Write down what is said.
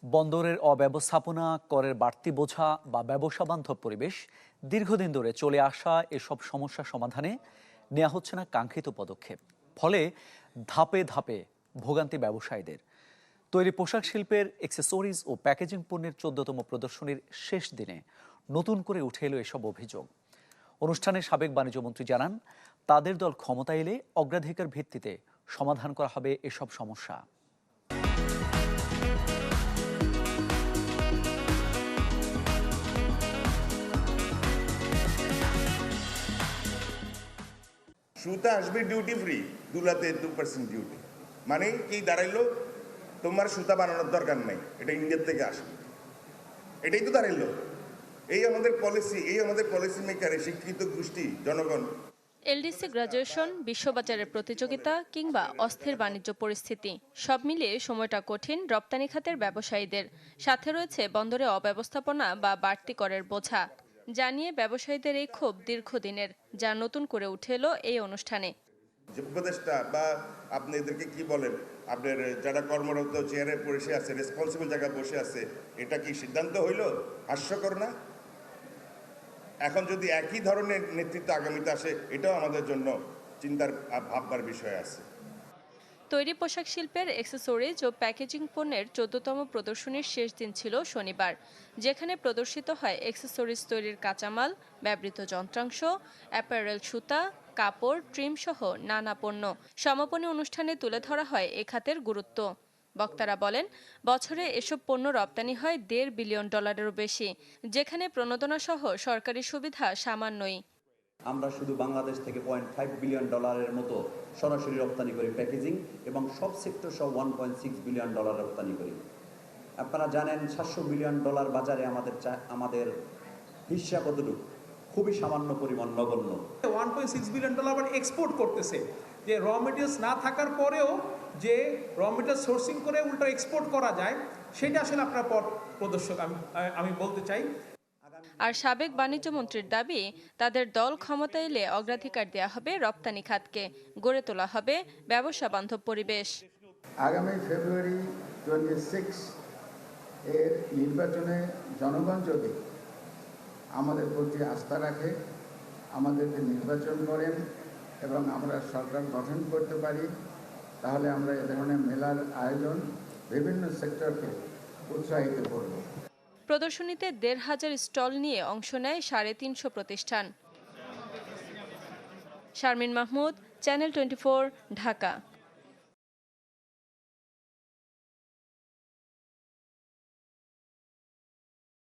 বন্দরের অব্যবস্থাপনা, করের বাড়তি বোঝা বা ব্যবসা বান্ধব পরিবেশ, দীর্ঘদিন ধরে চলে আসা এসব সমস্যা সমাধানে নেওয়া হচ্ছে না কাঙ্ক্ষিত পদক্ষেপ। ফলে ধাপে ধাপে ভোগান্তি ব্যবসায়ীদের। তৈরি পোশাক শিল্পের অ্যাক্সেসরিজ ও প্যাকেজিং পণ্যের 14তম প্রদর্শনীর শেষ দিনে নতুন করে উঠে এলো এসব অভিযোগ। অনুষ্ঠানে সাবেক বাণিজ্যমন্ত্রী জানান, তাদের দল ক্ষমতা এলে অগ্রাধিকার ভিত্তিতে সমাধান করা হবে এসব সমস্যা। সুতা আসবে ডিউটি ফ্রি, দুলাতে 2% ডিউটি, মানে কি দাঁড়াইলো, তোমার সুতা বানানোর দরকার নেই, এটা ইন্ডিয়ার থেকে আসবে। এটাই তো দাঁড়াইলো। এই আমাদের পলিসি মেকারে শিক্ষিত গোষ্ঠী জনগণ। এলডিসি গ্রাজুয়েশন, বিশ্ববাজারের প্রতিযোগিতা কিংবা অস্থির বাণিজ্য পরিস্থিতি সব মিলিয়ে সময়টা কঠিন রপ্তানি খাতের ব্যবসায়ীদের। সাথে রয়েছে বন্দরে অব্যবস্থাপনা বা বাড়তি করের বোঝা। জানিয়ে ব্যবসায়ীদের এই ক্ষোভ দীর্ঘদিনের, যা নতুন করে উঠে এলো এই অনুষ্ঠানে। উপদেষ্টা বা আপনি এদেরকে কি বলেন, আপনার যারা কর্মরত চেয়ারে বসে আছে, রেসপন্সিবল জায়গায় বসে আছে, এটা কি সিদ্ধান্ত হইল? হাস্যকর না? এখন যদি একই ধরনের নেতৃত্ব আগামীতে আসে, এটাও আমাদের জন্য চিন্তার ভাববার বিষয় আছে। তৈরি পোশাক শিল্পের অ্যাক্সেসরিজ ও প্যাকেজিং পণ্যের 14তম প্রদর্শনীর শেষ দিন ছিল শনিবার, যেখানে প্রদর্শিত হয় অ্যাক্সেসরিজ তৈরির কাঁচামাল, ব্যবহৃত যন্ত্রাংশ, অ্যাপারেল, সুতা, কাপড়, ট্রিম সহ নানা পণ্য। সমাপনী অনুষ্ঠানে তুলে ধরা হয় এ খাতের গুরুত্ব। বক্তারা বলেন, বছরে এসব পণ্য রপ্তানি হয় $1.5 বিলিয়নেরও বেশি, যেখানে প্রণোদনা সহ সরকারি সুবিধা সামান্যই। আমরা শুধু বাংলাদেশ থেকে $0.5 বিলিয়ন মতো সরাসরি রপ্তানি করি প্যাকেজিং, এবং সব সেক্টর সহ $1.6 বিলিয়ন রপ্তানি করি। আপনারা জানেন $700 বিলিয়ন বাজারে আমাদের হিস্সা কতটুকু? খুবই সামান্য পরিমাণ, নগণ্য। $1.6 বিলিয়ন আবার এক্সপোর্ট করতেছে, যে র মেটেরিয়ালস না থাকার পরেও যে র মেটেরিয়াল সোর্সিং করে উল্টো এক্সপোর্ট করা যায়, সেটা আসলে আপনার পথ প্রদর্শক আমি বলতে চাই। আর সাবেক বাণিজ্যমন্ত্রীর দাবি, তাদের দল ক্ষমতা এলে অগ্রাধিকার দেওয়া হবে রপ্তানি খাতকে, গড়ে তোলা হবে ব্যবসা বান্ধব পরিবেশ। আগামী ফেব্রুয়ারি 26 এর নির্বাচনে জনগণ যদি আমাদের প্রতি আস্থা রাখে, আমাদেরকে নির্বাচন করেন এবং আমরা সরকার গঠন করতে পারি, তাহলে আমরা এ ধরনের মেলার আয়োজন বিভিন্ন সেক্টরকে উৎসাহিত করব। প্রদর্শনীতে 1,500 স্টল নিয়ে অংশ নেয় 350 প্রতিষ্ঠান। শারমিন মাহমুদ, চ্যানেল 24, ঢাকা।